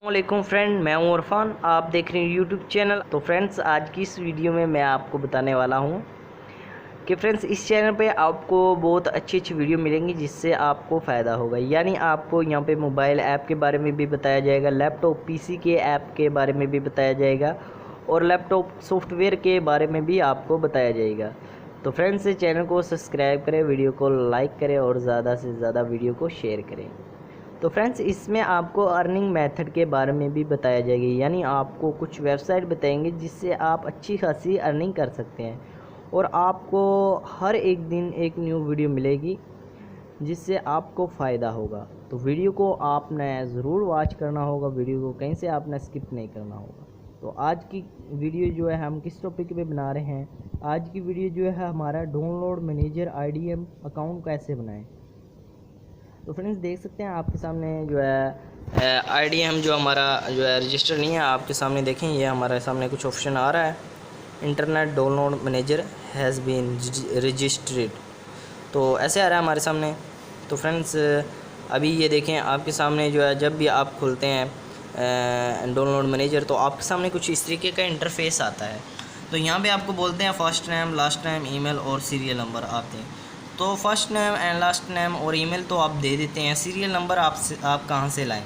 वालेकुम फ्रेंड, मैं हूं इरफान। आप देख रहे हैं यूट्यूब चैनल। तो फ्रेंड्स, आज की इस वीडियो में मैं आपको बताने वाला हूं कि फ्रेंड्स इस चैनल पे आपको बहुत अच्छी अच्छी वीडियो मिलेंगी जिससे आपको फ़ायदा होगा। यानी आपको यहां पे मोबाइल ऐप के बारे में भी बताया जाएगा, लैपटॉप पीसी के ऐप के बारे में भी बताया जाएगा और लैपटॉप सॉफ्टवेयर के बारे में भी आपको बताया जाएगा। तो फ्रेंड्स, चैनल को सब्सक्राइब करें, वीडियो को लाइक करें और ज़्यादा से ज़्यादा वीडियो को शेयर करें। तो फ्रेंड्स, इसमें आपको अर्निंग मेथड के बारे में भी बताया जाएगा। यानी आपको कुछ वेबसाइट बताएंगे जिससे आप अच्छी खासी अर्निंग कर सकते हैं और आपको हर एक दिन एक न्यू वीडियो मिलेगी जिससे आपको फ़ायदा होगा। तो वीडियो को आपने ज़रूर वॉच करना होगा, वीडियो को कहीं से आपने स्किप नहीं करना होगा। तो आज की वीडियो जो है हम किस टॉपिक पे बना रहे हैं, आज की वीडियो जो है हमारा डाउनलोड मैनेजर IDM अकाउंट कैसे बनाएं। तो फ्रेंड्स, देख सकते हैं आपके सामने जो है IDM जो हमारा जो है रजिस्टर नहीं है। आपके सामने देखें, ये हमारे सामने कुछ ऑप्शन आ रहा है, internet download manager has been registered. तो ऐसे आ रहा है हमारे सामने। तो फ्रेंड्स, अभी ये देखें आपके सामने जो है, जब भी आप खोलते हैं डाउनलोड मैनेजर तो आपके सामने कुछ इस तरीके का इंटरफेस आता है। तो यहाँ पे आपको बोलते हैं first name, last name, email और सीरियल नंबर आते हैं। तो first name and last name और ईमेल तो आप दे देते हैं, सीरियल नंबर आप कहाँ से लाएं।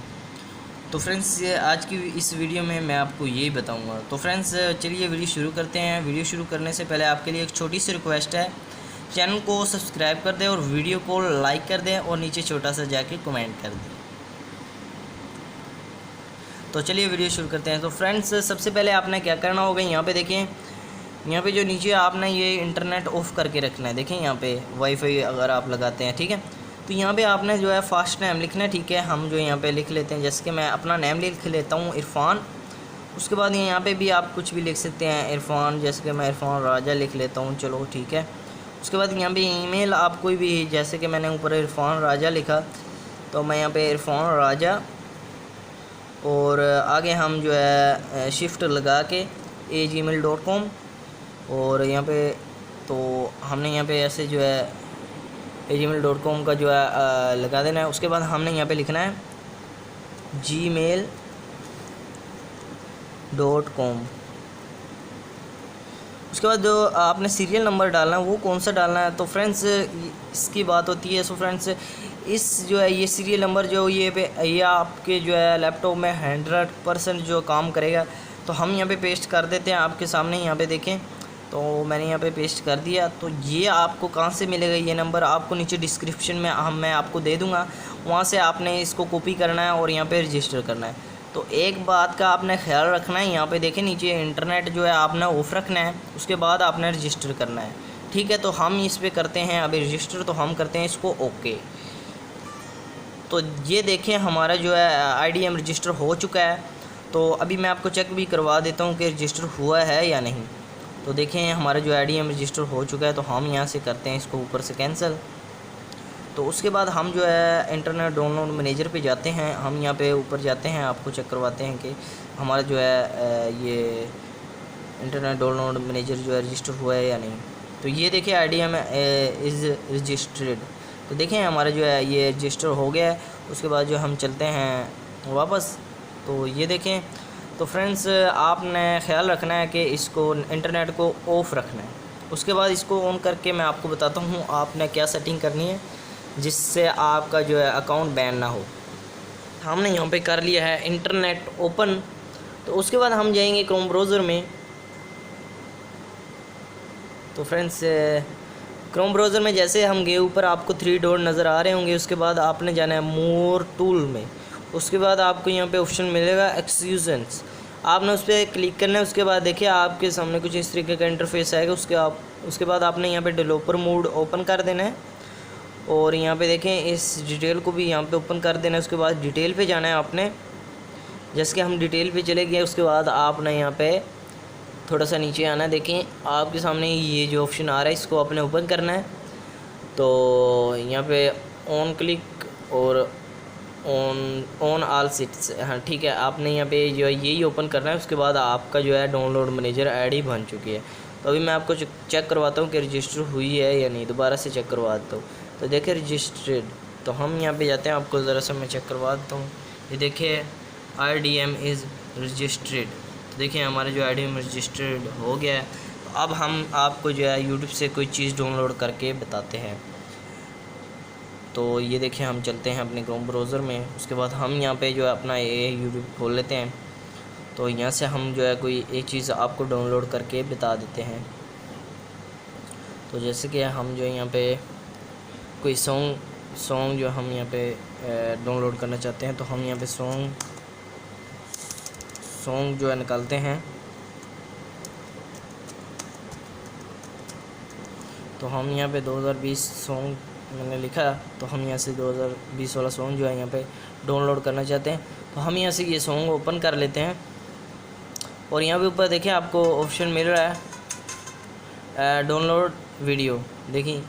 तो फ्रेंड्स, आज की इस वीडियो में मैं आपको यही बताऊंगा। तो फ्रेंड्स, चलिए वीडियो शुरू करते हैं। वीडियो शुरू करने से पहले आपके लिए एक छोटी सी रिक्वेस्ट है, चैनल को सब्सक्राइब कर दें और वीडियो को लाइक कर दें और नीचे छोटा सा जाके कमेंट कर दें। तो चलिए वीडियो शुरू करते हैं। तो फ्रेंड्स, सबसे पहले आपने क्या करना होगा, यहाँ पे देखें, यहाँ पे जो नीचे आपने ये इंटरनेट ऑफ़ करके रखना है। देखें यहाँ पे वाईफाई अगर आप लगाते हैं, ठीक है, तो यहाँ पे आपने जो है फर्स्ट नेम लिखना है। ठीक है, हम जो यहाँ पे लिख लेते हैं, जैसे कि मैं अपना नेम लिख लेता हूँ इरफान। उसके बाद यहाँ पे भी आप कुछ भी लिख सकते हैं इरफान, जैसे कि मैं इरफान राजा लिख लेता हूँ, चलो ठीक है। उसके बाद यहाँ पे ईमेल आप कोई भी, जैसे कि मैंने ऊपर इरफान राजा लिखा तो मैं यहाँ पे इरफान राजा, और आगे हम जो है शिफ्ट लगा के gmail.com, और यहाँ पे तो हमने यहाँ पे ऐसे जो है gmail.com का जो है लगा देना है। उसके बाद हमने यहाँ पे लिखना है gmail.com। उसके बाद जो आपने सीरियल नंबर डालना है वो कौन सा डालना है। तो फ्रेंड्स, इसकी बात होती है। सो फ्रेंड्स, इस जो है ये सीरियल नंबर जो ये आपके जो है लैपटॉप में 100% जो काम करेगा। तो हम यहाँ पे पेस्ट कर देते हैं आपके सामने। यहाँ पे देखें, तो मैंने यहाँ पे पेस्ट कर दिया। तो ये आपको कहाँ से मिलेगा, ये नंबर आपको नीचे डिस्क्रिप्शन में मैं आपको दे दूँगा, वहाँ से आपने इसको कॉपी करना है और यहाँ पे रजिस्टर करना है। तो एक बात का आपने ख्याल रखना है, यहाँ पे देखें नीचे इंटरनेट जो है आपने ऑफ रखना है, उसके बाद आपने रजिस्टर करना है। ठीक है, तो हम इस पर करते हैं अभी रजिस्टर। तो हम करते हैं इसको ओके। तो ये देखें हमारा जो है IDM रजिस्टर हो चुका है। तो अभी मैं आपको चेक भी करवा देता हूँ कि रजिस्टर हुआ है या नहीं। तो देखें हमारा जो IDM रजिस्टर हो चुका है। तो हम यहाँ से करते हैं इसको ऊपर से कैंसिल। तो उसके बाद हम जो है इंटरनेट डाउनलोड मैनेजर पे जाते हैं। हम यहाँ पे ऊपर जाते हैं, आपको चेक करवाते हैं कि हमारा जो है ये इंटरनेट डाउनलोड मैनेजर जो है रजिस्टर हुआ है या नहीं। तो ये देखिए IDM इज़ रजिस्टर्ड। तो देखें हमारा जो है ये रजिस्टर हो गया है। उसके बाद जो हम चलते हैं वापस, तो ये देखें। तो फ्रेंड्स, आपने ख्याल रखना है कि इसको इंटरनेट को ऑफ़ रखना है। उसके बाद इसको ऑन करके मैं आपको बताता हूँ आपने क्या सेटिंग करनी है जिससे आपका जो है अकाउंट बैन ना हो। हमने यहाँ पे कर लिया है इंटरनेट ओपन। तो उसके बाद हम जाएंगे क्रोम ब्राउज़र में। तो फ्रेंड्स, क्रोम ब्राउज़र में जैसे हम गए, ऊपर आपको 3 डॉट नज़र आ रहे होंगे। उसके बाद आपने जाना है मोर टूल में। उसके बाद आपको यहाँ पे ऑप्शन मिलेगा एक्सक्यूजेंस, आपने उस पर क्लिक करना है। उसके बाद देखिए आपके सामने कुछ इस तरीके का इंटरफेस आएगा। उसके बाद आपने यहाँ पे डेवलपर मोड ओपन कर देना है और यहाँ पे देखें इस डिटेल को भी यहाँ पे ओपन कर देना है। उसके बाद डिटेल पे जाना है आपने। जैसे कि हम डिटेल पे चले गए, उसके बाद आपने यहाँ पे थोड़ा सा नीचे आना है। देखें आपके सामने ये जो ऑप्शन आ रहा है, इसको आपने ओपन करना है। तो यहाँ पे ऑन क्लिक और ऑन ऑल सीट्स, हाँ ठीक है, आपने यहाँ पे जो है यही ओपन करना है। उसके बाद आपका जो है डाउनलोड मैनेजर ID बन चुकी है। तो अभी मैं आपको चेक करवाता हूँ कि रजिस्टर हुई है या नहीं, दोबारा से चेक करवा देता हूँ। तो देखिए रजिस्टर्ड। तो हम यहाँ पे जाते हैं, आपको ज़रा सा मैं चेक करवा देता हूँ। ये देखिए IDM इज़ रजिस्टर्ड। तो देखिए हमारा जो IDM रजिस्टर्ड हो गया है। तो अब हम आपको जो है यूट्यूब से कोई चीज़ डाउनलोड करके बताते हैं। तो ये देखिए हम चलते हैं अपने क्रोम ब्राउज़र में। उसके बाद हम यहाँ पे जो है अपना ये यूट्यूब खोल लेते हैं। तो यहाँ से हम जो है कोई एक चीज़ आपको डाउनलोड करके बता देते हैं। तो जैसे कि हम जो है यहाँ पे कोई सॉन्ग जो हम यहाँ पे डाउनलोड करना चाहते हैं, तो हम यहाँ पे सॉन्ग जो है निकालते हैं। तो हम यहाँ पे 2020 सॉन्ग मैंने लिखा, तो हम यहाँ से 2020 वाला सॉन्ग जो है यहाँ पे डाउनलोड करना चाहते हैं। तो हम यहाँ से ये सॉन्ग ओपन कर लेते हैं और यहाँ पे ऊपर देखिए आपको ऑप्शन मिल रहा है डाउनलोड वीडियो। देखिए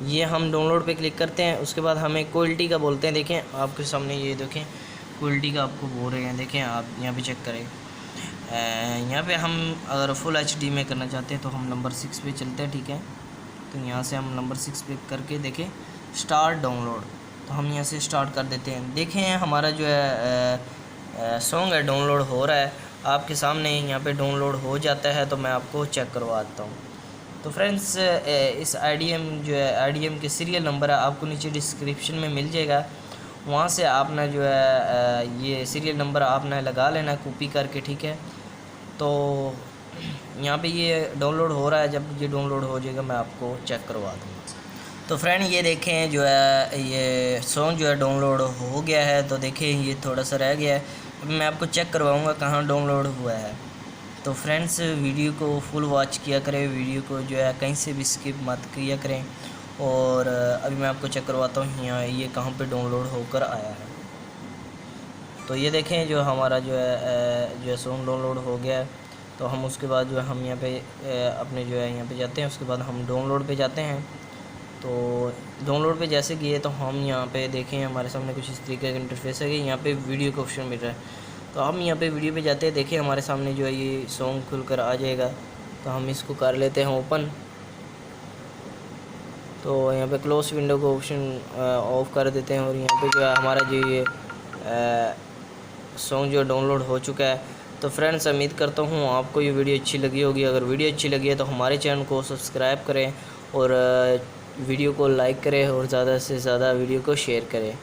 ये हम डाउनलोड पे क्लिक करते हैं। उसके बाद हमें क्वालिटी का बोलते हैं। देखें आपके सामने ये देखें क्वालिटी का आपको बोल रहे हैं। देखें आप यहाँ पे चेक करें। यहाँ पे हम अगर फुल HD में करना चाहते हैं तो हम नंबर 6 पे चलते हैं, ठीक है। तो यहाँ से हम नंबर 6 पे करके देखें स्टार्ट डाउनलोड। तो हम यहाँ से स्टार्ट कर देते हैं। देखें हमारा जो है सॉन्ग है डाउनलोड हो रहा है आपके सामने, यहाँ पे डाउनलोड हो जाता है। तो मैं आपको चेक करवा देता हूँ। तो फ्रेंड्स इस IDM जो है IDM के सीरियल नंबर है आपको नीचे डिस्क्रिप्शन में मिल जाएगा। वहाँ से आपने जो है ये सीरियल नंबर आपने लगा लेना कॉपी करके, ठीक है। तो यहाँ पे ये डाउनलोड हो रहा है। जब ये डाउनलोड हो जाएगा मैं आपको चेक करवा दूँगा। तो फ्रेंड ये देखें जो है ये सॉन्ग जो है डाउनलोड हो गया है। तो देखें ये थोड़ा सा रह गया है, अब मैं आपको चेक करवाऊँगा कहाँ डाउनलोड हुआ है। तो फ्रेंड्स वीडियो को फुल वॉच किया करें, वीडियो को जो है कहीं से भी स्किप मत किया करें। और अभी मैं आपको चेक करवाता हूँ यहाँ ये कहाँ पे डाउनलोड होकर आया है। तो ये देखें जो हमारा जो है सॉन्ग डाउनलोड हो गया है। तो हम उसके बाद जो है हम यहाँ पे अपने जो है यहाँ पे जाते हैं। उसके बाद हम डाउनलोड पे जाते हैं। तो डाउनलोड पे जैसे किए तो हम यहाँ पे देखें हमारे सामने कुछ इस तरीके का इंटरफेस है कि यहाँ पे वीडियो का ऑप्शन मिल रहा है। तो हम यहाँ पे वीडियो पे जाते हैं। देखिए हमारे सामने जो है ये सॉन्ग खुलकर आ जाएगा। तो हम इसको कर लेते हैं ओपन। तो यहाँ पे क्लोज विंडो को ऑप्शन ऑफ कर देते हैं और यहाँ पे जो है हमारा जो ये सॉन्ग जो डाउनलोड हो चुका है। तो फ्रेंड्स उम्मीद करता हूँ आपको ये वीडियो अच्छी लगी होगी। अगर वीडियो अच्छी लगी है तो हमारे चैनल को सब्सक्राइब करें और वीडियो को लाइक करें और ज़्यादा से ज़्यादा वीडियो को शेयर करें।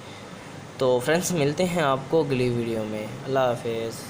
तो फ्रेंड्स मिलते हैं आपको अगली वीडियो में। अल्लाह हाफिज़।